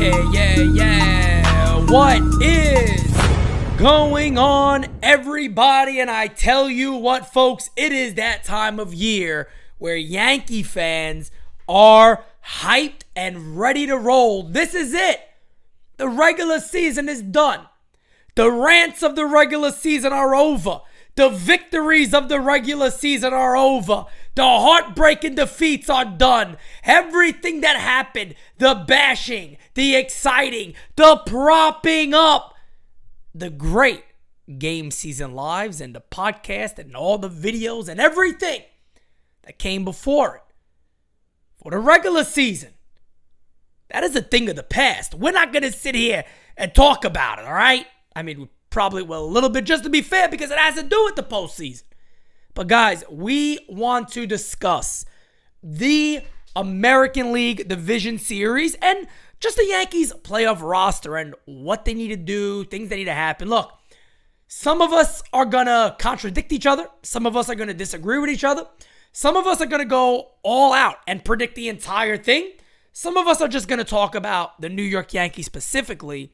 Yeah. What is going on, everybody? And I tell you what, folks, it is that time of year where Yankee fans are hyped and ready to roll. This is it. The regular season is done. The rants of the regular season are over. The victories of the regular season are over. The heartbreaking defeats are done. Everything that happened, the bashing, the exciting, the propping up, the great game season lives and the podcast and all the videos and everything that came before it. For the regular season, that is a thing of the past. We're not going to sit here and talk about it, all right? I mean, we probably will a little bit, just to be fair, because it has to do with the postseason. But guys, we want to discuss the American League Division Series and just the Yankees playoff roster and what they need to do, things that need to happen. Look, some of us are going to contradict each other. Some of us are going to disagree with each other. Some of us are going to go all out and predict the entire thing. Some of us are just going to talk about the New York Yankees specifically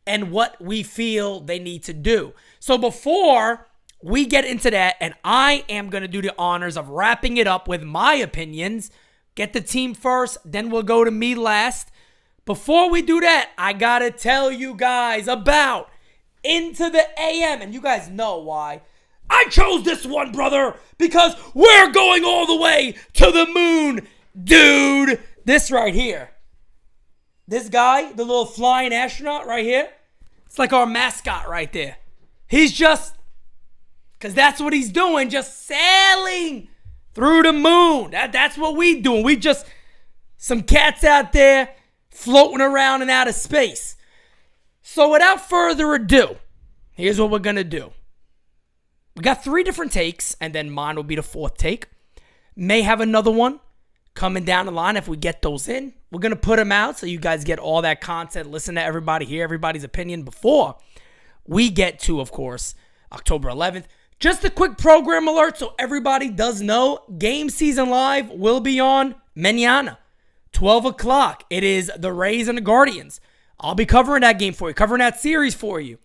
and what we feel they need to do. So before we get into that, and I am going to do the honors of wrapping it up with my opinions, get the team first, then we'll go to me last. Before we do that, I got to tell you guys about Into the AM, and you guys know why. I chose this one, brother, because we're going all the way to the moon, dude. This right here. This guy, the little flying astronaut right here, it's like our mascot right there. He's just, because that's what he's doing, just sailing through the moon. That's what we doing. We just, some cats out there floating around in outer space. So without further ado, here's what we're going to do. We got 3 different takes, and then mine will be the 4th take. May have another one coming down the line if we get those in. We're going to put them out so you guys get all that content, listen to everybody, hear everybody's opinion before we get to, of course, October 11th. Just a quick program alert so everybody does know. Game Season Live will be on mañana, 12 o'clock. It is the Rays and the Guardians. I'll be covering that game for you, covering that series for you.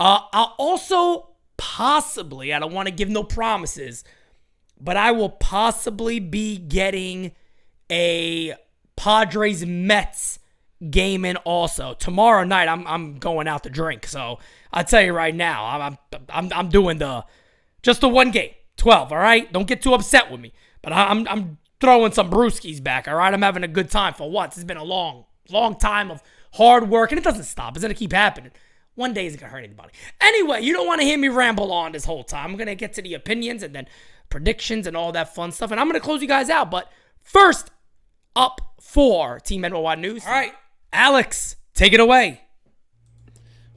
I'll also possibly, I don't want to give no promises, but I will possibly be getting a Padres-Mets game in also. Tomorrow night, I'm going out to drink. So I'll tell you right now, I'm doing just the one game, 12, all right? Don't get too upset with me. But I'm throwing some brewskis back, all right? I'm having a good time for once. It's been a long time of hard work, and it doesn't stop. It's going to keep happening. One day isn't going to hurt anybody. Anyway, you don't want to hear me ramble on this whole time. I'm going to get to the opinions and then predictions and all that fun stuff, and I'm going to close you guys out. But first up for Team NYY News. All right, Alex, take it away.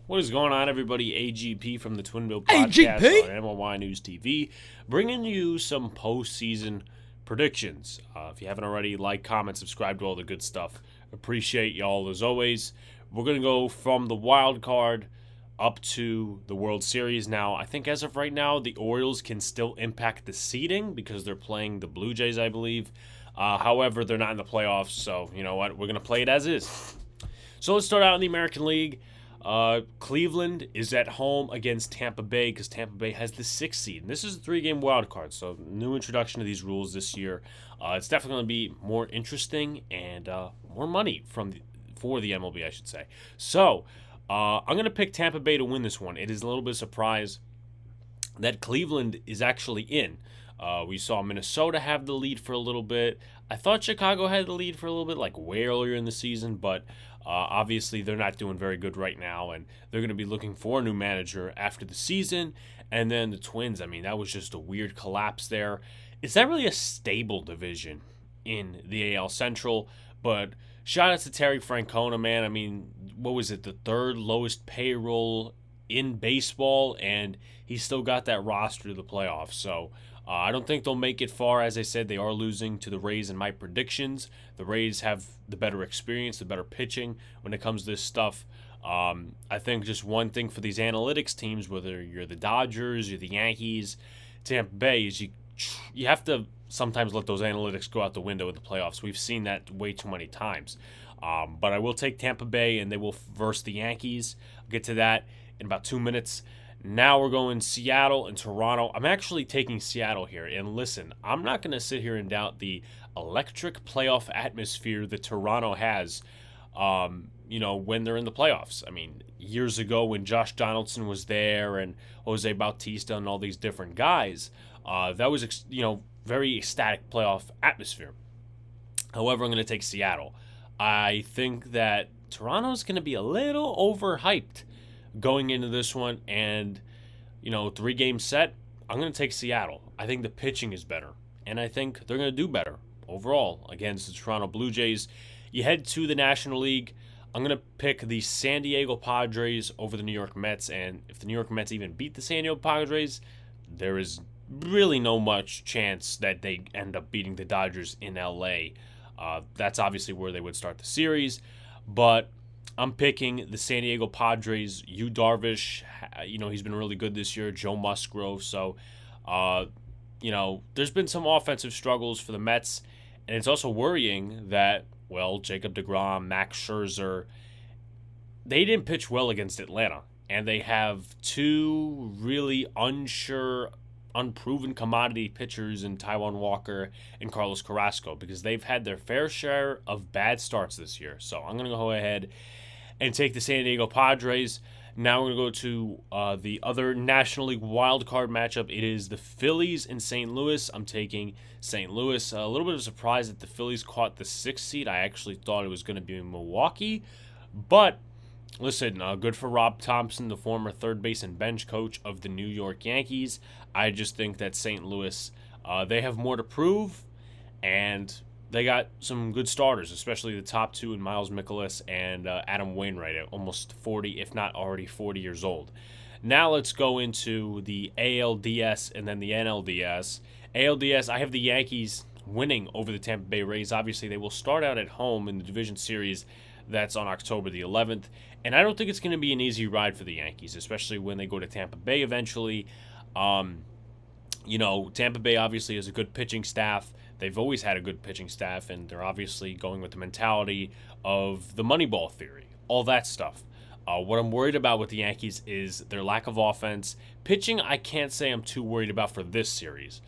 What is going on, everybody? AGP from the Twinville Podcast on NYY News TV, bringing you some postseason predictions. If you haven't already, like, comment, subscribe to all the good stuff. Appreciate y'all as always. We're going to go from the wild card up to the World Series. Now, I think as of right now, the Orioles can still impact the seeding because they're playing the Blue Jays, I believe. However, they're not in the playoffs, so you know what? We're going to play it as is. So let's start out in the American League. Cleveland is at home against Tampa Bay because Tampa Bay has the 6th seed. And this is a 3-game wild card, so new introduction to these rules this year. It's definitely going to be more interesting and more money for the MLB, I should say. So I'm going to pick Tampa Bay to win this one. It is a little bit of a surprise that Cleveland is actually in. We saw Minnesota have the lead for a little bit. I thought Chicago had the lead for a little bit, like way earlier in the season, but obviously they're not doing very good right now, and they're going to be looking for a new manager after the season. And then the Twins, I mean, that was just a weird collapse there. It's not really a stable division in the AL Central, but shout out to Terry Francona, man. I mean, what was it, the 3rd lowest payroll in baseball, and he still got that roster to the playoffs. So I don't think they'll make it far. As I said, they are losing to the Rays in my predictions. The Rays have the better experience, the better pitching when it comes to this stuff. I think just one thing for these analytics teams, whether you're the Dodgers, you're the Yankees, Tampa Bay, is you have to sometimes let those analytics go out the window in the playoffs. We've seen that way too many times. But I will take Tampa Bay, and they will verse the Yankees. I'll get to that in about 2 minutes. Now we're going Seattle and Toronto. I'm actually taking Seattle here. And listen, I'm not going to sit here and doubt the electric playoff atmosphere that Toronto has, when they're in the playoffs. I mean, years ago when Josh Donaldson was there and Jose Bautista and all these different guys, that was, very ecstatic playoff atmosphere. However, I'm going to take Seattle. I think that Toronto's going to be a little overhyped going into this one, and 3-game set, I'm going to take Seattle. I think the pitching is better, and I think they're going to do better overall against the Toronto Blue Jays. You head to the National League. I'm going to pick the San Diego Padres over the New York Mets, and if the New York Mets even beat the San Diego Padres, there is really no much chance that they end up beating the Dodgers in LA. That's obviously where they would start the series, but I'm picking the San Diego Padres. Yu Darvish, he's been really good this year. Joe Musgrove. So, there's been some offensive struggles for the Mets, and it's also worrying that, Jacob deGrom, Max Scherzer, they didn't pitch well against Atlanta, and they have two really unproven commodity pitchers in Taijuan Walker and Carlos Carrasco, because they've had their fair share of bad starts this year. So I'm going to go ahead and take the San Diego Padres. Now we're going to go to the other National League wildcard matchup. It is the Phillies and St. Louis. I'm taking St. Louis. A little bit of a surprise that the Phillies caught the 6th seed. I actually thought it was going to be Milwaukee. But listen, good for Rob Thompson, the former third base and bench coach of the New York Yankees. I just think that St. Louis, they have more to prove, and they got some good starters, especially the top two in Miles Mikolas and Adam Wainwright at almost 40, if not already 40 years old. Now let's go into the ALDS and then the NLDS. ALDS, I have the Yankees winning over the Tampa Bay Rays. Obviously, they will start out at home in the division series. That's on October the 11th. And I don't think it's going to be an easy ride for the Yankees, especially when they go to Tampa Bay eventually. Tampa Bay obviously has a good pitching staff. They've always had a good pitching staff, and they're obviously going with the mentality of the Moneyball theory, all that stuff. What I'm worried about with the Yankees is their lack of offense. Pitching, I can't say I'm too worried about for this series.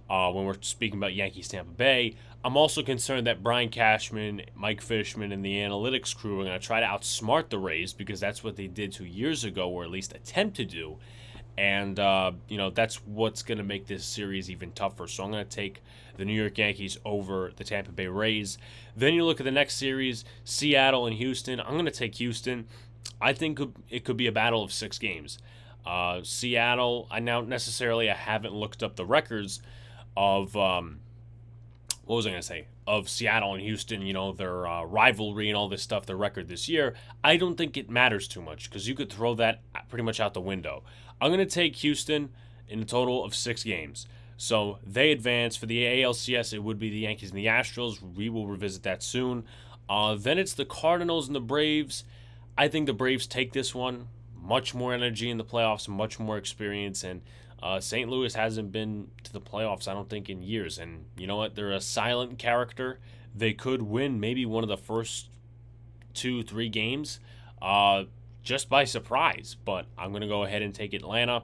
When we're speaking about Yankees-Tampa Bay, I'm also concerned that Brian Cashman, Mike Fishman, and the analytics crew are going to try to outsmart the Rays, because that's what they did 2 years ago, or at least attempt to do. And, that's what's going to make this series even tougher. So I'm going to take the New York Yankees over the Tampa Bay Rays. Then you look at the next series, Seattle and Houston. I'm going to take Houston. I think it could be a battle of 6 games. Seattle, I haven't looked up the records of, of Seattle and Houston, their rivalry and all this stuff, their record this year. I don't think it matters too much, because you could throw that pretty much out the window. I'm going to take Houston in a total of 6 games. So they advance. For the ALCS, it would be the Yankees and the Astros. We will revisit that soon. Then it's the Cardinals and the Braves. I think the Braves take this one. Much more energy in the playoffs, much more experience, and St. Louis hasn't been to the playoffs, I don't think, in years. And you know what? They're a silent character. They could win maybe one of the first 2-3 games just by surprise. But I'm going to go ahead and take Atlanta.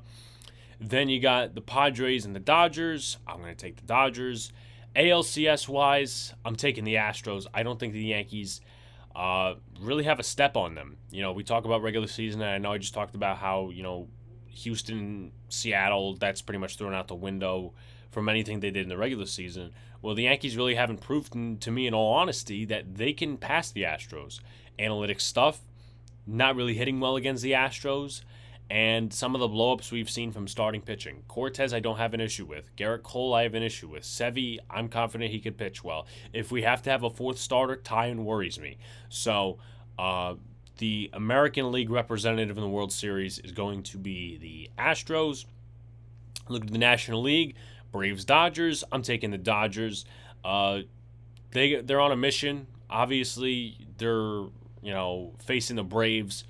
Then you got the Padres and the Dodgers. I'm going to take the Dodgers. ALCS-wise, I'm taking the Astros. I don't think the Yankees really have a step on them. We talk about regular season, and I know I just talked about how, Houston, Seattle, that's pretty much thrown out the window from anything they did in the regular season. Well, the Yankees really haven't proven to me, in all honesty, that they can pass the Astros. Analytics stuff, not really hitting well against the Astros, and some of the blowups we've seen from starting pitching. Cortez, I don't have an issue with. Garrett Cole, I have an issue with. Sevy, I'm confident he could pitch well. If we have to have a 4th starter, Tyon worries me. So, the American League representative in the World Series is going to be the Astros. Look at the National League, Braves-Dodgers. I'm taking the Dodgers. They're on a mission. Obviously, they're facing the Braves,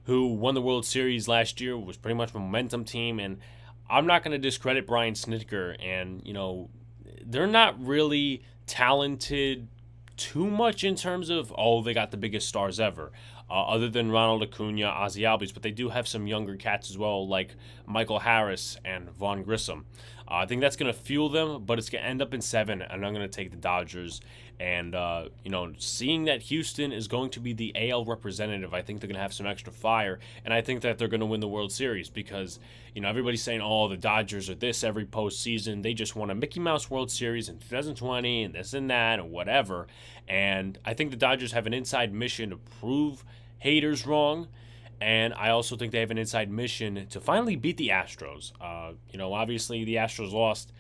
who won the World Series last year, was pretty much a momentum team. And I'm not going to discredit Brian Snitker. And they're not really talented too much in terms of, oh, they got the biggest stars ever, other than Ronald Acuna, Ozzie Albies, but they do have some younger cats as well, like Michael Harris and Vaughn Grissom. I think that's going to fuel them, but it's going to end up in 7, and I'm going to take the Dodgers. And, seeing that Houston is going to be the AL representative, I think they're going to have some extra fire, and I think that they're going to win the World Series because, everybody's saying, oh, the Dodgers are this every postseason. They just won a Mickey Mouse World Series in 2020 and this and that and whatever. And I think the Dodgers have an inside mission to prove haters wrong. And I also think they have an inside mission to finally beat the Astros. Obviously the Astros lost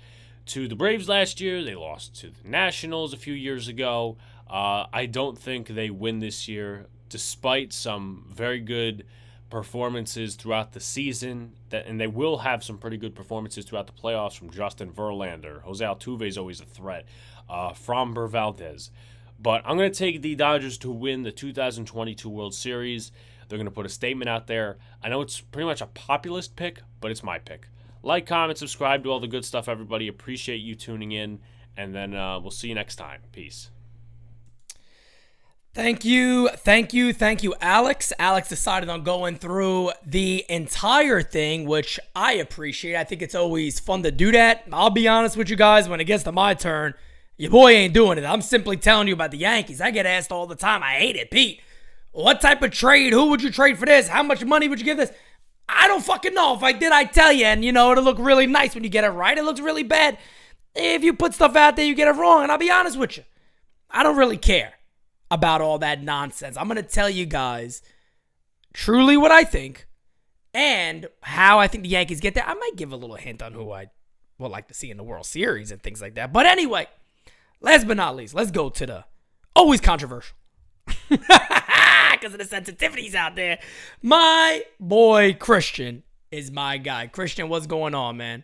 to the Braves last year. They lost to the Nationals a few years ago. I don't think they win this year, despite some very good performances throughout the season. And they will have some pretty good performances throughout the playoffs from Justin Verlander. Jose Altuve is always a threat. Framber Valdez. But I'm going to take the Dodgers to win the 2022 World Series. They're going to put a statement out there. I know it's pretty much a populist pick, but it's my pick. Like, comment, subscribe to all the good stuff, everybody. Appreciate you tuning in, and then we'll see you next time. Peace. Thank you, Alex. Alex decided on going through the entire thing, which I appreciate. I think it's always fun to do that. I'll be honest with you guys, when it gets to my turn, your boy ain't doing it. I'm simply telling you about the Yankees. I get asked all the time. I hate it, Pete. What type of trade? Who would you trade for this? How much money would you give this? I don't fucking know. If I did, I'd tell you. And, it'll look really nice when you get it right. It looks really bad if you put stuff out there, you get it wrong. And I'll be honest with you. I don't really care about all that nonsense. I'm going to tell you guys truly what I think and how I think the Yankees get there. I might give a little hint on who I would like to see in the World Series and things like that. But anyway, last but not least, let's go to the always controversial. Because of the sensitivities out there. My boy Christian is my guy. Christian, what's going on, man?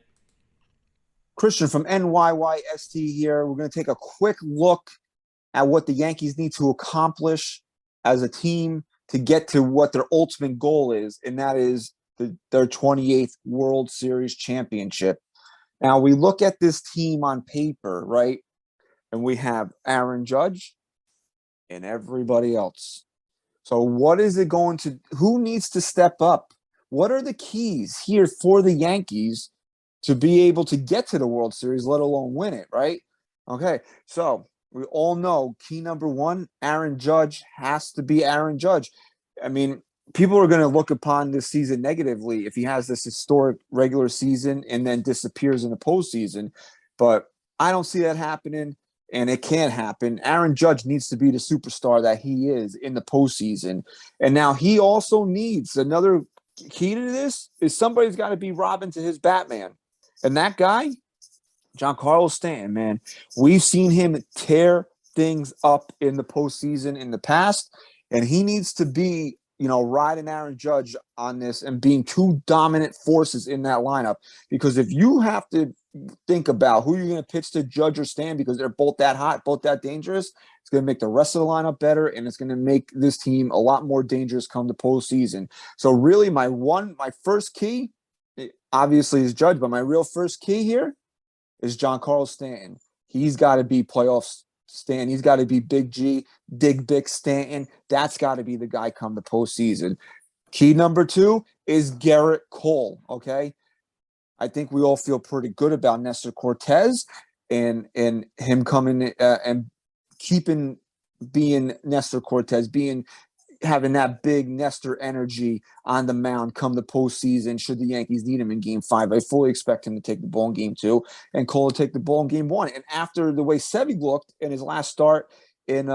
Christian from NyynewST here. We're going to take a quick look at what the Yankees need to accomplish as a team to get to what their ultimate goal is, and that is their 28th World Series championship. Now, we look at this team on paper, right? And we have Aaron Judge and everybody else. So what is it going to – who needs to step up? What are the keys here for the Yankees to be able to get to the World Series, let alone win it, right? Okay, so we all know key number 1, Aaron Judge has to be Aaron Judge. I mean, people are going to look upon this season negatively if he has this historic regular season and then disappears in the postseason. But I don't see that happening. And it can't happen. Aaron Judge needs to be the superstar that he is in the postseason. And now he also needs another key to this is somebody's got to be Robin to his Batman. And that guy, Giancarlo Stanton, man, we've seen him tear things up in the postseason in the past. And he needs to be, riding Aaron Judge on this and being two dominant forces in that lineup. Because if you have to think about who you're going to pitch to, Judge or Stan, because they're both that hot, both that dangerous, it's going to make the rest of the lineup better, and it's going to make this team a lot more dangerous come the postseason. So really my first key, obviously, is Judge, but my real first key here is Giancarlo Stanton. He's got to be playoffs Stanton. He's got to be Big G, Big Stanton. That's got to be the guy come the postseason. Key number 2 is Garrett Cole, okay? I think we all feel pretty good about Nestor Cortez and him coming and keeping being Nestor Cortez, having that big Nestor energy on the mound come the postseason should the Yankees need him in Game 5. I fully expect him to take the ball in Game 2 and Cole to take the ball in Game 1. And after the way Sevy looked in his last start in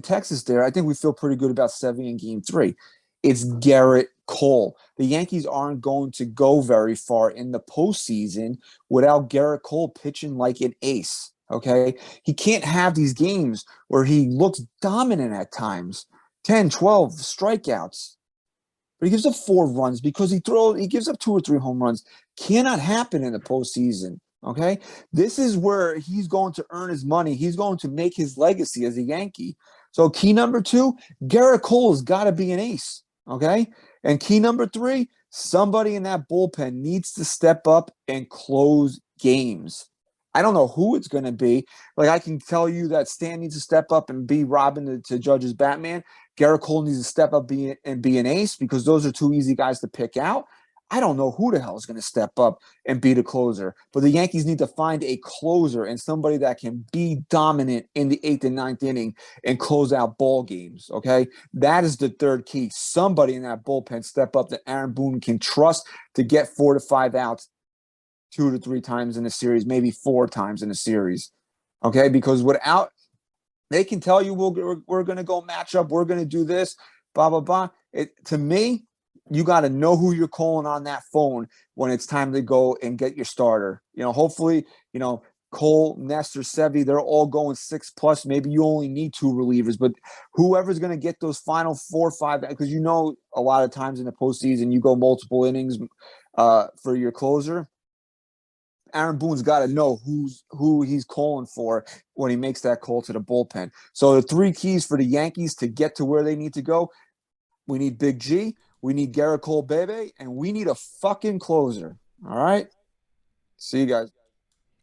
Texas there, I think we feel pretty good about Sevy in Game 3. It's Garrett Cole. The Yankees aren't going to go very far in the postseason without Garrett Cole pitching like an ace, okay? He can't have these games where he looks dominant at times. 10, 12 strikeouts. But he gives up 4 runs because he gives up 2 or 3 home runs. Cannot happen in the postseason, okay? This is where he's going to earn his money. He's going to make his legacy as a Yankee. So key number 2, Garrett Cole has got to be an ace, okay? And key number 3, somebody in that bullpen needs to step up and close games. I don't know who it's going to be. Like, I can tell you that Stan needs to step up and be Robin to Judge's Batman. Garrett Cole needs to step up and be an ace, because those are two easy guys to pick out. I don't know who the hell is going to step up and be the closer. But the Yankees need to find a closer and somebody that can be dominant in the 8th and 9th inning and close out ball games, okay? That is the third key. Somebody in that bullpen step up that Aaron Boone can trust to get 4 to 5 outs 2 to 3 times in a series, maybe 4 times in a series, okay? Because without, they can tell you we're going to go match up, we're going to do this, blah, blah, blah. To me, you got to know who you're calling on that phone when it's time to go and get your starter. Hopefully, Cole, Nestor, Sevy, they're all going 6+. Maybe you only need 2 relievers, but whoever's going to get those final 4 or 5, because a lot of times in the postseason, you go multiple innings for your closer. Aaron Boone's got to know who he's calling for when he makes that call to the bullpen. So the 3 keys for the Yankees to get to where they need to go: we need Big G, we need Garrett Cole, Bebe, and we need a fucking closer. All right? See you guys.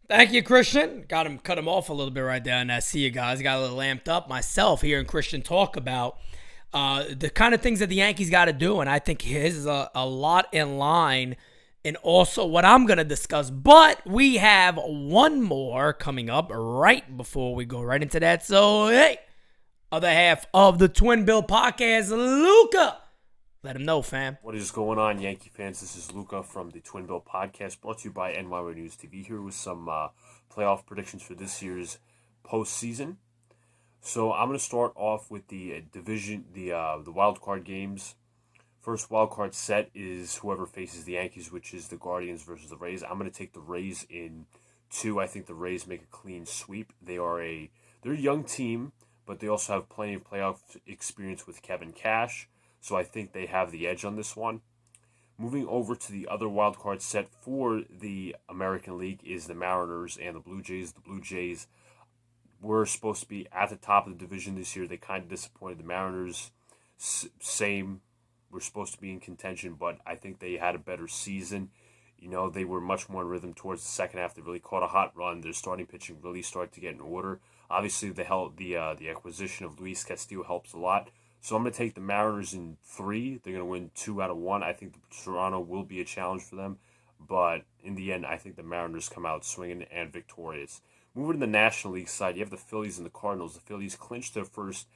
Thank you, Christian. Cut him off a little bit right there, and I see you guys. Got a little amped up myself hearing Christian talk about the kind of things that the Yankees got to do, and I think his is a lot in line, and also what I'm going to discuss. But we have one more coming up right before we go right into that. So, hey, other half of the Twin Bill Podcast, Luca. Let him know, fam. What is going on, Yankee fans? This is Luca from the Twin Bill Podcast, brought to you by NyynewsTV, here with some playoff predictions for this year's postseason. So I'm going to start off with the division, the wild card games. First wild card set is whoever faces the Yankees, which is the Guardians versus the Rays. I'm going to take the Rays in 2. I think the Rays make a clean sweep. They're a young team, but they also have plenty of playoff experience with Kevin Cash. So I think they have the edge on this one. Moving over to the other wild card set for the American League is the Mariners and the Blue Jays. The Blue Jays were supposed to be at the top of the division this year. They kind of disappointed. The Mariners, same, were supposed to be in contention, but I think they had a better season. They were much more in rhythm towards the second half. They really caught a hot run. Their starting pitching really started to get in order. Obviously, the acquisition of Luis Castillo helps a lot. So I'm going to take the Mariners in 3. They're going to win 2 out of 1. I think the Toronto will be a challenge for them. But in the end, I think the Mariners come out swinging and victorious. Moving to the National League side, you have the Phillies and the Cardinals. The Phillies clinched their first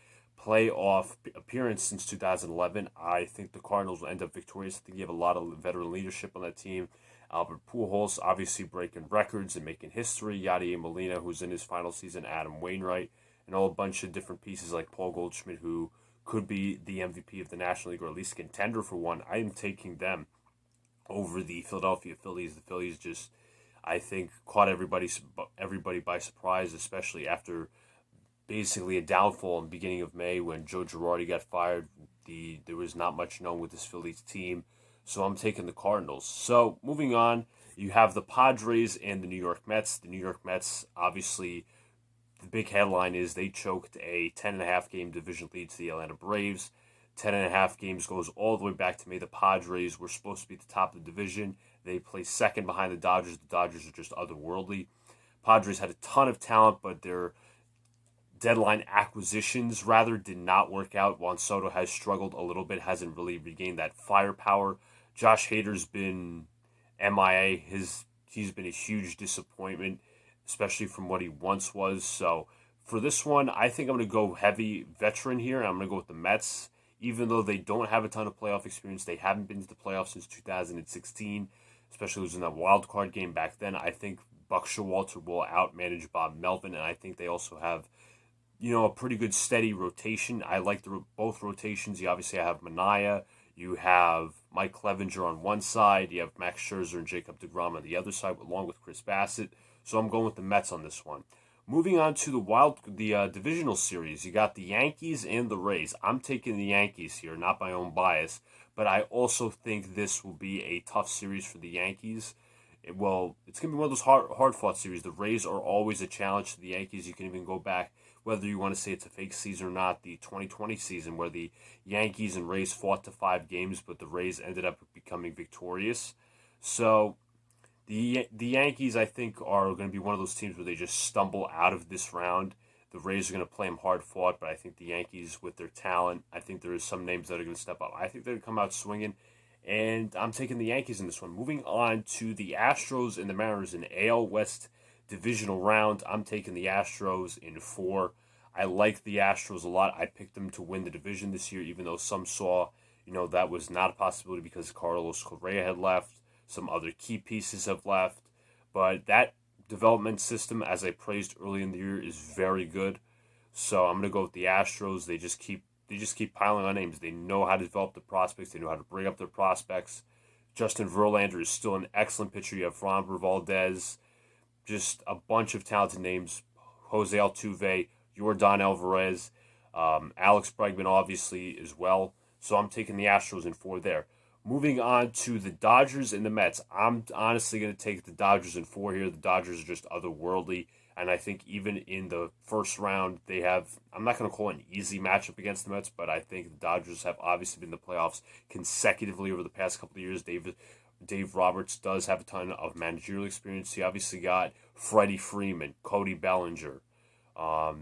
playoff appearance since 2011. I think the Cardinals will end up victorious. I think you have a lot of veteran leadership on that team. Albert Pujols obviously breaking records and making history. Yadier Molina, who's in his final season. Adam Wainwright, and a bunch of different pieces like Paul Goldschmidt, who could be the MVP of the National League, or at least a contender for one. I am taking them over the Philadelphia Phillies. The Phillies just, I think, caught everybody by surprise, especially after basically a downfall in the beginning of May when Joe Girardi got fired. There was not much known with this Phillies team, so I'm taking the Cardinals. So moving on, you have the Padres and the New York Mets. The New York Mets, obviously, the big headline is they choked a 10.5 game division lead to the Atlanta Braves. 10.5 games goes all the way back to May. The Padres were supposed to be at the top of the division. They placed second behind the Dodgers. The Dodgers are just otherworldly. Padres had a ton of talent, but their deadline acquisitions rather did not work out. Juan Soto has struggled a little bit, hasn't really regained that firepower. Josh Hader's been MIA. He's been a huge disappointment, especially from what he once was. So for this one, I think I'm going to go heavy veteran here. I'm going to go with the Mets. Even though they don't have a ton of playoff experience, they haven't been to the playoffs since 2016, especially losing that wild card game back then. I think Buck Showalter will outmanage Bob Melvin, and I think they also have, a pretty good steady rotation. I like both rotations. You obviously have Manaea, you have Mike Clevenger on one side, you have Max Scherzer and Jacob deGrom on the other side, along with Chris Bassett. So I'm going with the Mets on this one. Moving on to the divisional series, you got the Yankees and the Rays. I'm taking the Yankees here, not my own bias, but I also think this will be a tough series for the Yankees. It's going to be one of those hard-fought series. The Rays are always a challenge to the Yankees. You can even go back, whether you want to say it's a fake season or not, the 2020 season where the Yankees and Rays fought to 5 games, but the Rays ended up becoming victorious. So The Yankees, I think, are going to be one of those teams where they just stumble out of this round. The Rays are going to play them hard fought, but I think the Yankees, with their talent, I think there is some names that are going to step up. I think they're going to come out swinging, and I'm taking the Yankees in this one. Moving on to the Astros and the Mariners in AL West divisional round, I'm taking the Astros in 4. I like the Astros a lot. I picked them to win the division this year, even though some saw, that was not a possibility because Carlos Correa had left. Some other key pieces have left. But that development system, as I praised early in the year, is very good. So I'm going to go with the Astros. They just keep piling on names. They know how to develop the prospects. They know how to bring up their prospects. Justin Verlander is still an excellent pitcher. You have Framber Valdez. Just a bunch of talented names. Jose Altuve, Yordan Alvarez, Alex Bregman, obviously, as well. So I'm taking the Astros in 4 there. Moving on to the Dodgers and the Mets. I'm honestly going to take the Dodgers in 4 here. The Dodgers are just otherworldly. And I think even in the first round, they have, I'm not going to call it an easy matchup against the Mets, but I think the Dodgers have obviously been in the playoffs consecutively over the past couple of years. Dave Roberts does have a ton of managerial experience. He obviously got Freddie Freeman, Cody Bellinger. I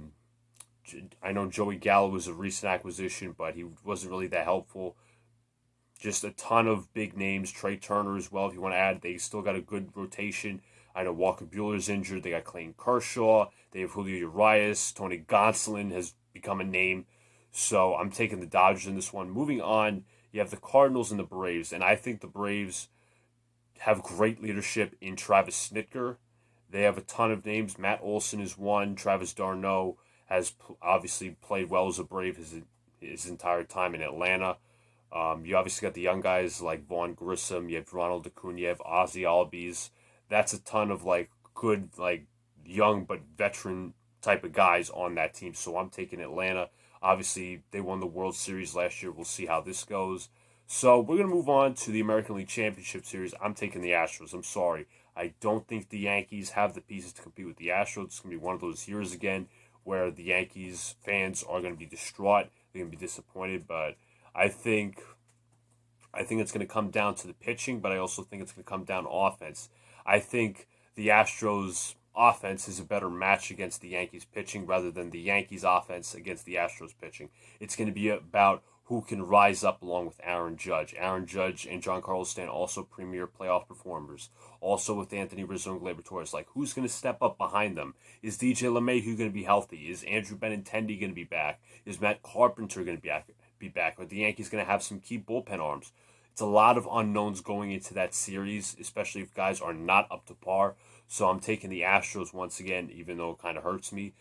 know Joey Gallo was a recent acquisition, but he wasn't really that helpful. Just a ton of big names. Trey Turner as well, if you want to add. They still got a good rotation. I know Walker Buehler's injured. They got Clayton Kershaw. They have Julio Urias. Tony Gonsolin has become a name. So I'm taking the Dodgers in this one. Moving on, you have the Cardinals and the Braves. And I think the Braves have great leadership in Travis Snitker. They have a ton of names. Matt Olson is one. Travis d'Arnaud has obviously played well as a Brave his entire time in Atlanta. You obviously got the young guys like Vaughn Grissom. You have Ronald Acuna. You have Ozzy Albies. That's a ton of good young but veteran type of guys on that team. So I'm taking Atlanta. Obviously, they won the World Series last year. We'll see how this goes. So we're going to move on to the American League Championship Series. I'm taking the Astros. I'm sorry. I don't think the Yankees have the pieces to compete with the Astros. It's going to be one of those years again where the Yankees fans are going to be distraught. They're going to be disappointed, but I think it's going to come down to the pitching, but I also think it's going to come down to offense. I think the Astros offense is a better match against the Yankees pitching rather than the Yankees offense against the Astros pitching. It's going to be about who can rise up along with Aaron Judge. Aaron Judge and Giancarlo Stanton, also premier playoff performers. Also with Anthony Rizzo and Gleyber Torres. Who's going to step up behind them? Is DJ LeMahieu going to be healthy? Is Andrew Benintendi going to be back? Is Matt Carpenter going to be back? Are the Yankees going to have some key bullpen arms? It's a lot of unknowns going into that series, especially if guys are not up to par. So I'm taking the Astros once again, even though it kind of hurts me.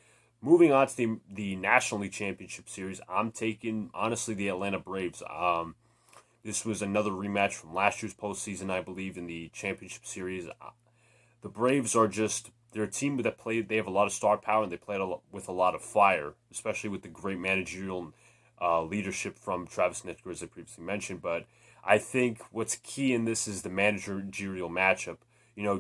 Moving on to the National League Championship Series, I'm taking, honestly, the Atlanta Braves. This was another rematch from last year's postseason, I believe, in the Championship Series. The Braves are they're a team they have a lot of star power, and they play with a lot of fire, especially with the great managerial leadership from Travis Snitker, as I previously mentioned. But I think what's key in this is the managerial matchup.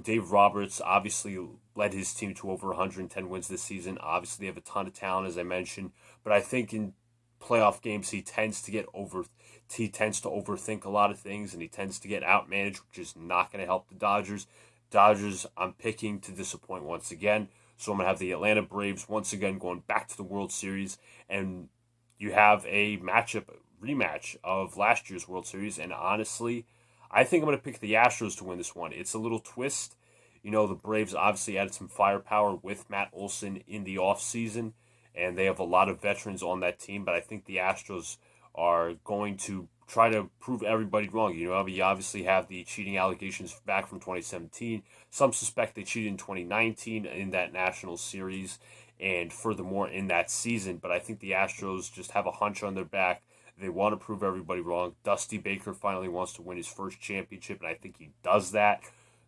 Dave Roberts obviously led his team to over 110 wins this season. Obviously, they have a ton of talent, as I mentioned. But I think in playoff games, he tends to overthink a lot of things, and he tends to get outmanaged, which is not going to help the Dodgers. Dodgers, I'm picking to disappoint once again. So I'm going to have the Atlanta Braves once again going back to the World Series. And you have a rematch of last year's World Series. And honestly, I think I'm going to pick the Astros to win this one. It's a little twist. The Braves obviously added some firepower with Matt Olson in the offseason, and they have a lot of veterans on that team, but I think the Astros are going to try to prove everybody wrong. You obviously have the cheating allegations back from 2017. Some suspect they cheated in 2019 in that National Series, and furthermore in that season, but I think the Astros just have a hunch on their back. They want to prove everybody wrong. Dusty Baker finally wants to win his first championship, and I think he does that.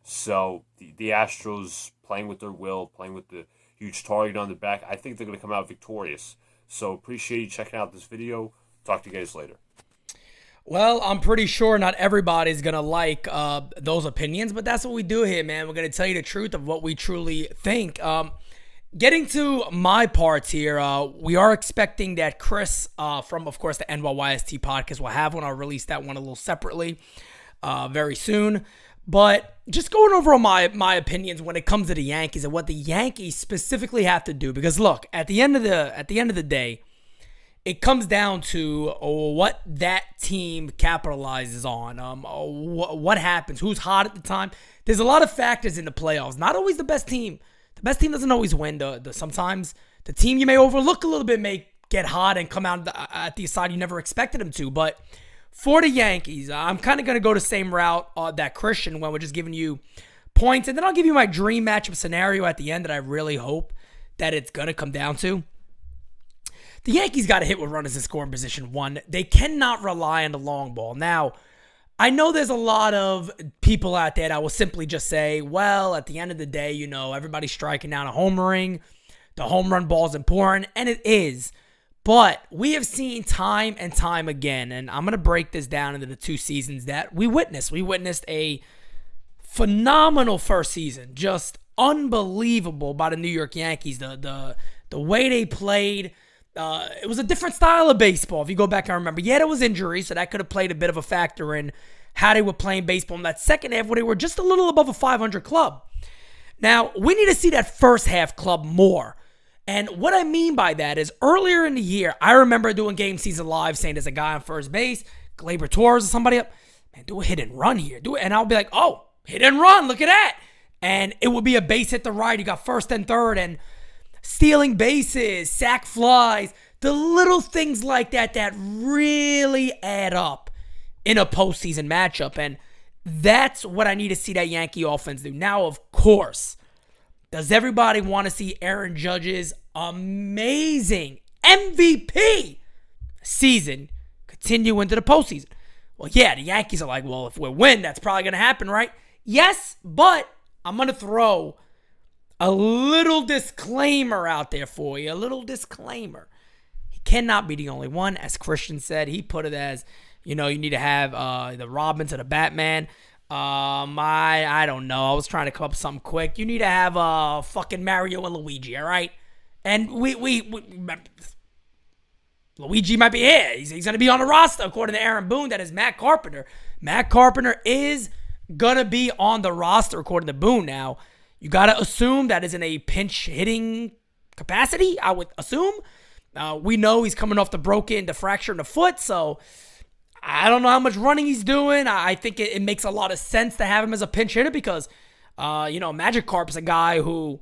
So the Astros, playing with their will, playing with the huge target on their back, I think they're going to come out victorious. So appreciate you checking out this video. Talk to you guys later. Well, I'm pretty sure not everybody's going to like those opinions, but that's what we do here, man. We're going to tell you the truth of what we truly think. Getting to my parts here, we are expecting that Chris from, of course, the NYYST podcast will have one. I'll release that one a little separately very soon. But just going over all my opinions when it comes to the Yankees and what the Yankees specifically have to do. Because look, at the end of the day, it comes down to what that team capitalizes on. What happens? Who's hot at the time? There's a lot of factors in the playoffs. Not always the best team. The best team doesn't always win. Sometimes the team you may overlook a little bit may get hot and come out at the side you never expected them to. But for the Yankees, I'm kind of going to go the same route that Christian went. We're just giving you points. And then I'll give you my dream matchup scenario at the end that I really hope that it's going to come down to. The Yankees got to hit with runners in scoring position. One, they cannot rely on the long ball. Now, I know there's a lot of people out there that will simply just say, well, at the end of the day, everybody's striking down a homering. The home run ball is important, and it is. But we have seen time and time again, and I'm going to break this down into the 2 seasons that we witnessed. We witnessed a phenomenal first season, just unbelievable by the New York Yankees. The way they played. It was a different style of baseball, if you go back and remember. Yeah, there was injuries, so that could have played a bit of a factor in how they were playing baseball in that second half where they were just a little above a 500 club. Now, we need to see that first half club more. And what I mean by that is earlier in the year, I remember doing Game Season Live saying there's a guy on first base, Gleyber Torres or somebody up, man, do a hit and run here. Do it. And I'll be like, oh, hit and run, look at that. And it would be a base hit to right. You got first and third, and stealing bases, sack flies, the little things like that really add up in a postseason matchup. And that's what I need to see that Yankee offense do. Now, of course, does everybody want to see Aaron Judge's amazing MVP season continue into the postseason? Well, yeah, the Yankees are like, well, if we win, that's probably going to happen, right? Yes, but I'm going to throw a little disclaimer out there for you. A little disclaimer. He cannot be the only one. As Christian said, he put it as, you need to have the Robin to the Batman. I don't know. I was trying to come up with something quick. You need to have fucking Mario and Luigi, all right? And Luigi might be here. He's going to be on the roster, according to Aaron Boone. That is Matt Carpenter. Matt Carpenter is going to be on the roster, according to Boone. Now, you got to assume that is in a pinch hitting capacity, I would assume. We know he's coming off the fracture in the foot, so I don't know how much running he's doing. I think it makes a lot of sense to have him as a pinch hitter because, Magic Carp's a guy who,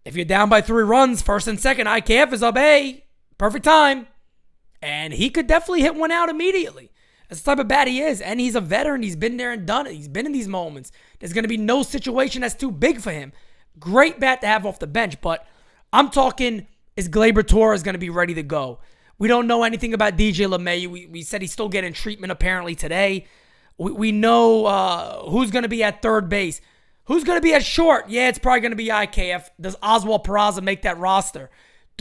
if you're down by 3 runs, first and second, IKF is up, hey, perfect time. And he could definitely hit one out immediately. That's the type of bat he is. And he's a veteran. He's been there and done it. He's been in these moments. There's going to be no situation that's too big for him. Great bat to have off the bench. But I'm talking, is Gleyber Torres going to be ready to go? We don't know anything about DJ LeMahieu. We said he's still getting treatment apparently today. We know who's going to be at third base. Who's going to be at short? Yeah, it's probably going to be IKF. Does Oswald Peraza make that roster?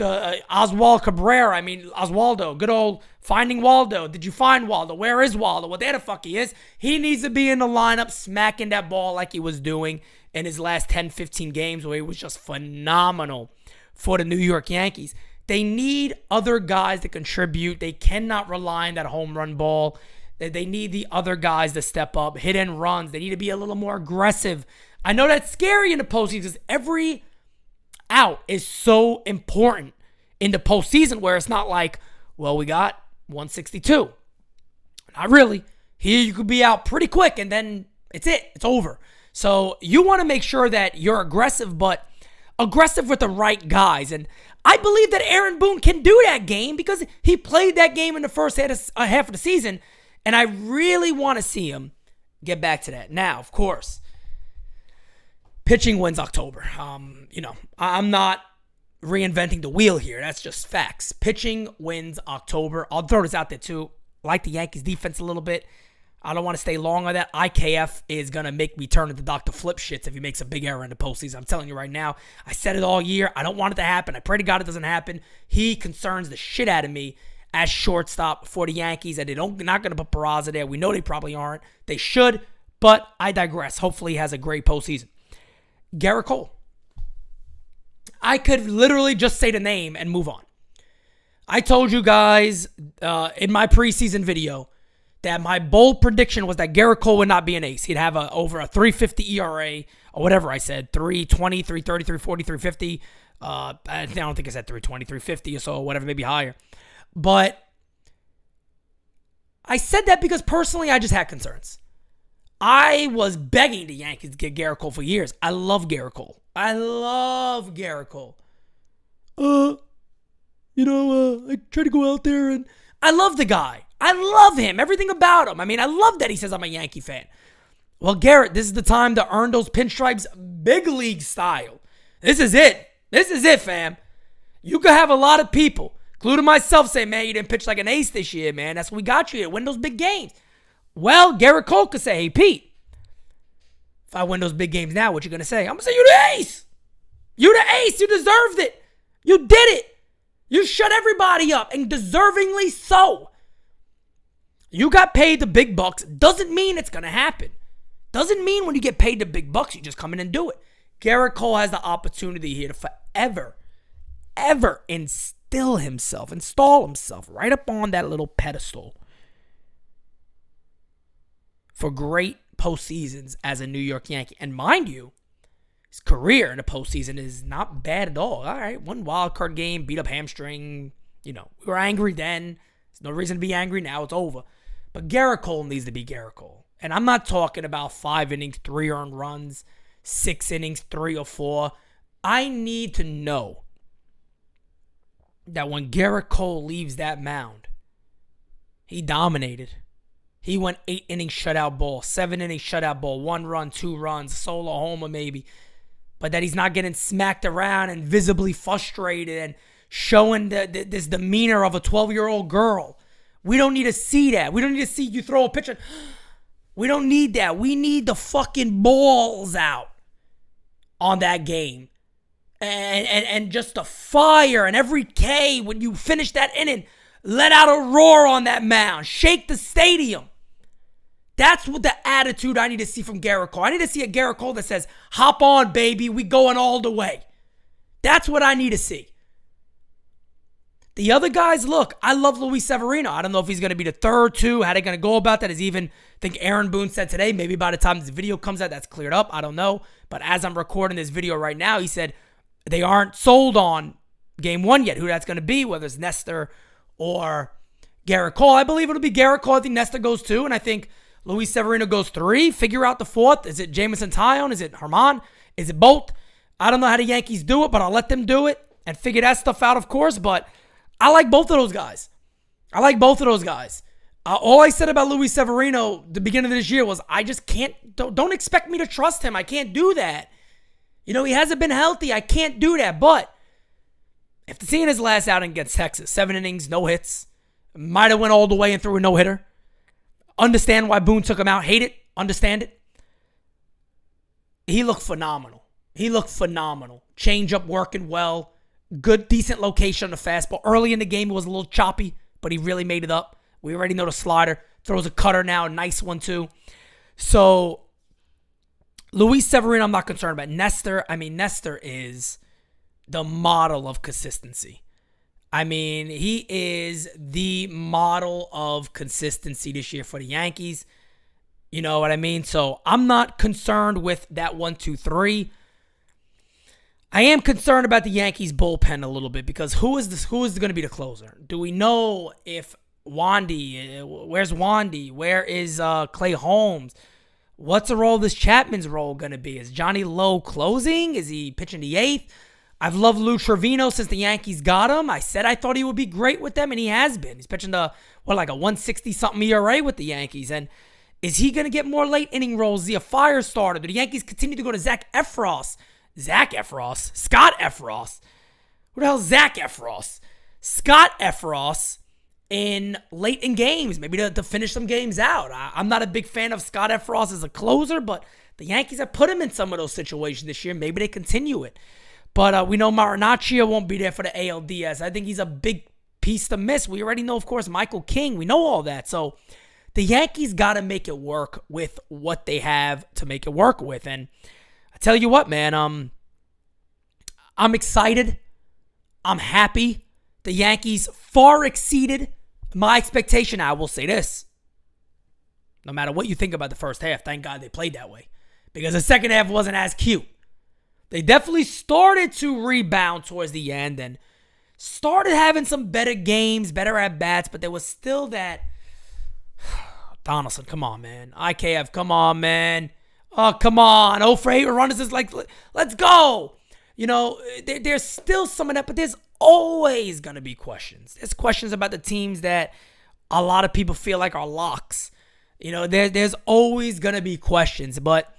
Oswald Cabrera, Oswaldo, good old finding Waldo. Did you find Waldo? Where is Waldo? Well, there the fuck he is. He needs to be in the lineup smacking that ball like he was doing in his last 10, 15 games where he was just phenomenal for the New York Yankees. They need other guys to contribute. They cannot rely on that home run ball. They need the other guys to step up, hit and runs. They need to be a little more aggressive. I know that's scary in the postseason because every out is so important in the postseason where it's not like, well, we got 162. Not really. Here you could be out pretty quick and then it's it. It's over. So you want to make sure that you're aggressive, but aggressive with the right guys. And I believe that Aaron Boone can do that game because he played that game in the first half of the season. And I really want to see him get back to that. Now, of course, pitching wins October. I'm not reinventing the wheel here. That's just facts. Pitching wins October. I'll throw this out there too. I like the Yankees defense a little bit. I don't want to stay long on that. IKF is going to make me turn into Dr. Flip shits if he makes a big error in the postseason. I'm telling you right now. I said it all year. I don't want it to happen. I pray to God it doesn't happen. He concerns the shit out of me as shortstop for the Yankees, and they're not going to put Peraza there. We know they probably aren't. They should, but I digress. Hopefully he has a great postseason. Garrett Cole. I could literally just say the name and move on. I told you guys in my preseason video that my bold prediction was that Gerrit Cole would not be an ace. He'd have over a 350 ERA or whatever I said, 320, 330, 340, 350. I don't think I said 320, 350 or so, or whatever, maybe higher. But I said that because personally I just had concerns. I was begging the Yankees to get Gerrit Cole for years. I love Gerrit Cole. I try to go out there and I love the guy. I love him. Everything about him. I mean, I love that he says I'm a Yankee fan. Well, Gerrit, this is the time to earn those pinstripes big league style. This is it. This is it, fam. You could have a lot of people, including myself, say, man, you didn't pitch like an ace this year, man. That's what we got you here. Win those big games. Well, Gerrit Cole could say, hey, Pete, if I win those big games now, what you going to say? I'm going to say, you the ace. You the ace. You deserved it. You did it. You shut everybody up, and deservingly so. You got paid the big bucks. Doesn't mean it's going to happen. Doesn't mean when you get paid the big bucks, you just come in and do it. Gerrit Cole has the opportunity here to forever, ever install himself right up on that little pedestal for great postseasons as a New York Yankee. And mind you, his career in the postseason is not bad at all. All right, one wild card game, beat up hamstring. We were angry then. There's no reason to be angry now. It's over. But Gerrit Cole needs to be Gerrit Cole. And I'm not talking about 5 innings, 3 earned runs, 6 innings, 3 or 4. I need to know that when Gerrit Cole leaves that mound, he dominated. He went 8 innings shutout ball, 7 innings shutout ball, 1 run, 2 runs, solo homer maybe. But that he's not getting smacked around and visibly frustrated and showing this demeanor of a 12-year-old girl. We don't need to see that. We don't need to see you throw a pitch. We don't need that. We need the fucking balls out on that game. And just the fire and every K when you finish that inning. Let out a roar on that mound. Shake the stadium. That's what the attitude I need to see from Gerrit Cole. I need to see a Gerrit Cole that says, hop on, baby. We going all the way. That's what I need to see. The other guys, look, I love Luis Severino. I don't know if he's going to be the third, two. How they going to go about that is even, I think Aaron Boone said today, maybe by the time this video comes out, that's cleared up. I don't know. But as I'm recording this video right now, he said they aren't sold on game 1 yet, who that's going to be, whether it's Nestor or Gerrit Cole. I believe it'll be Gerrit Cole. I think Nestor goes 2, and I think Luis Severino goes 3. Figure out the 4th. Is it Jameson Taillon? Is it Herman? Is it Bolt? I don't know how the Yankees do it, but I'll let them do it and figure that stuff out, of course. But I like both of those guys. All I said about Luis Severino the beginning of this year was I just can't, don't expect me to trust him. I can't do that. He hasn't been healthy. I can't do that. But after seeing his last outing against Texas, 7 innings, no hits, might have went all the way and threw a no-hitter. Understand why Boone took him out. Hate it. Understand it. He looked phenomenal. Change up working well. Good, decent location on the fastball. Early in the game, it was a little choppy, but he really made it up. We already know the slider. Throws a cutter now, a nice one too. So, Luis Severino, I'm not concerned about. Nestor is the model of consistency. He is the model of consistency this year for the Yankees. You know what I mean? So, I'm not concerned with that 1, 2, 3. I am concerned about the Yankees bullpen a little bit because who is going to be the closer? Do we know if where's Wandy? Where is Clay Holmes? What's the role of this Chapman's role going to be? Is Johnny Lowe closing? Is he pitching the 8th? I've loved Lou Trevino since the Yankees got him. I said I thought he would be great with them, and he has been. He's pitching like a 160-something ERA with the Yankees. And is he going to get more late inning roles? Is he a fire starter? Do the Yankees continue to go to Scott Effross? Who the hell's Zach Effross? Scott Effross in late in games, maybe to finish some games out. I'm not a big fan of Scott Effross as a closer, but the Yankees have put him in some of those situations this year. Maybe they continue it. But we know Marinaccio won't be there for the ALDS. I think he's a big piece to miss. We already know, of course, Michael King. We know all that. So the Yankees got to make it work with what they have to make it work with. And I tell you what, man, I'm excited. I'm happy. The Yankees far exceeded my expectation. I will say this. No matter what you think about the first half, thank God they played that way. Because the second half wasn't as cute. They definitely started to rebound towards the end and started having some better games, better at-bats, but there was still that... Donaldson, come on, man. IKF, come on, man. Oh, come on. 0 for 8 runners is like, let's go. You know, there's still some of that, but there's always going to be questions. There's questions about the teams that a lot of people feel like are locks. You know, there's always going to be questions. But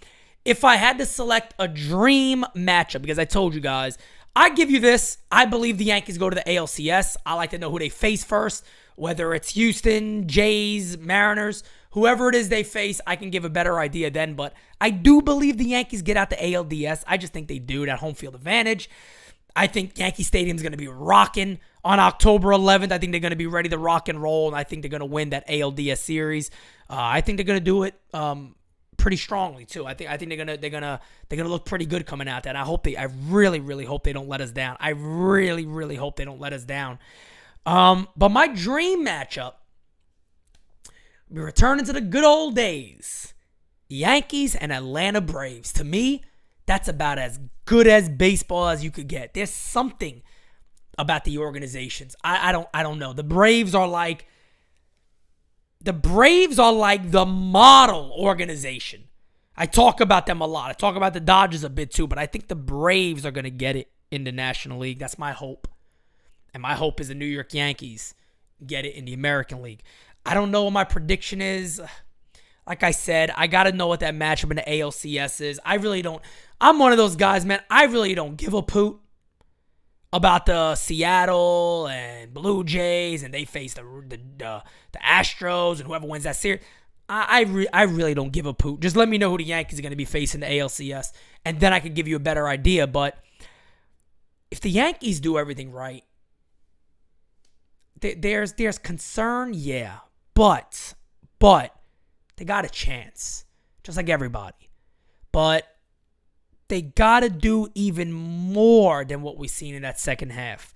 if I had to select a dream matchup, because I told you guys, I give you this. I believe the Yankees go to the ALCS. I like to know who they face first, whether it's Houston, Jays, Mariners, whoever it is they face, I can give a better idea then. But I do believe the Yankees get out the ALDS. I just think they do, that home field advantage. I think Yankee Stadium's going to be rocking on October 11th. I think they're going to be ready to rock and roll, and I think they're going to win that ALDS series. I think they're going to do it pretty strongly too. I think they're gonna look pretty good coming out that. I really hope they don't let us down. I really hope they don't let us down. But my dream matchup, we're returning to the good old days. Yankees and Atlanta Braves. To me, that's about as good as baseball as you could get. There's something about the organizations. I don't know. The Braves are like the model organization. I talk about them a lot. I talk about the Dodgers a bit too, but I think the Braves are going to get it in the National League. That's my hope. And my hope is the New York Yankees get it in the American League. I don't know what my prediction is. Like I said, I got to know what that matchup in the ALCS is. I really don't. I'm one of those guys, man. I really don't give a poot about the Seattle and Blue Jays, and they face the Astros and whoever wins that series. I really don't give a poot. Just let me know who the Yankees are going to be facing in the ALCS, and then I can give you a better idea. But if the Yankees do everything right, there's concern, yeah, but they got a chance, just like everybody. But they got to do even more than what we've seen in that second half.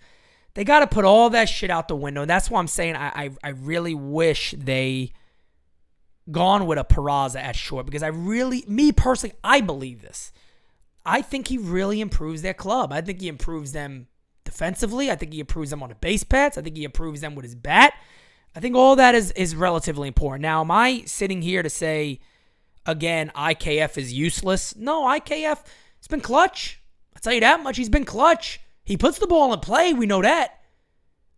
They got to put all that shit out the window. And that's why I'm saying I really wish they gone with a Peraza at short, because me personally, I believe this. I think he really improves their club. I think he improves them defensively. I think he improves them on the base paths. I think he improves them with his bat. I think all that is relatively important. Now, am I sitting here to say, again, IKF is useless? No, IKF has been clutch. I'll tell you that much. He's been clutch. He puts the ball in play. We know that.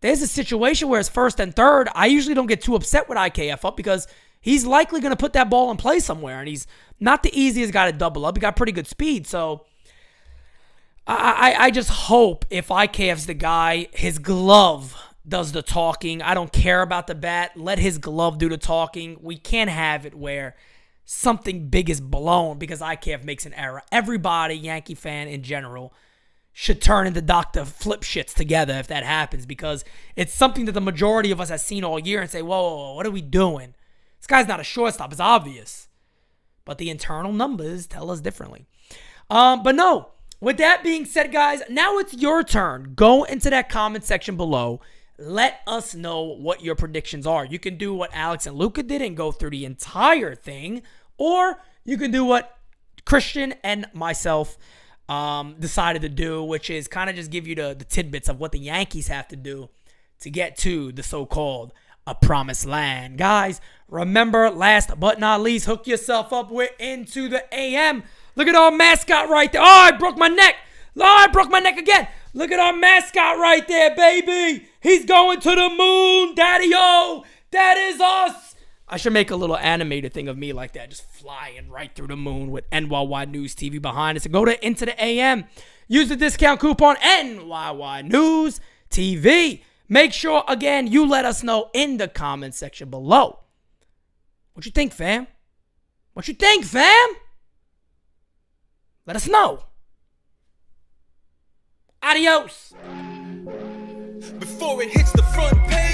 There's a situation where it's first and third. I usually don't get too upset with IKF up because he's likely going to put that ball in play somewhere, and he's not the easiest guy to double up. He got pretty good speed, so I just hope if IKF's the guy, his glove does the talking. I don't care about the bat. Let his glove do the talking. We can't have it where something big is blown because IKF makes an error. Everybody, Yankee fan in general, should turn into Dr. Flip Shits together if that happens, because it's something that the majority of us has seen all year and say, whoa, what are we doing? This guy's not a shortstop. It's obvious. But the internal numbers tell us differently. But no, with that being said, guys, now it's your turn. Go into that comment section below. Let us know what your predictions are. You can do what Alex and Luca did and go through the entire thing, or you can do what Christian and myself decided to do, which is kind of just give you the tidbits of what the Yankees have to do to get to the so-called promised land. Guys, remember, last but not least, hook yourself up. We're into the AM. Look at our mascot right there. Oh, I broke my neck. Oh, I broke my neck again. Look at our mascot right there, baby. He's going to the moon, daddy-o. That is us. I should make a little animated thing of me like that, just flying right through the moon with NyynewsTV behind us. So go to Into the AM. Use the discount coupon NyynewsTV. Make sure, again, you let us know in the comment section below. What you think, fam? What you think, fam? Let us know. Adios. Before it hits the front page.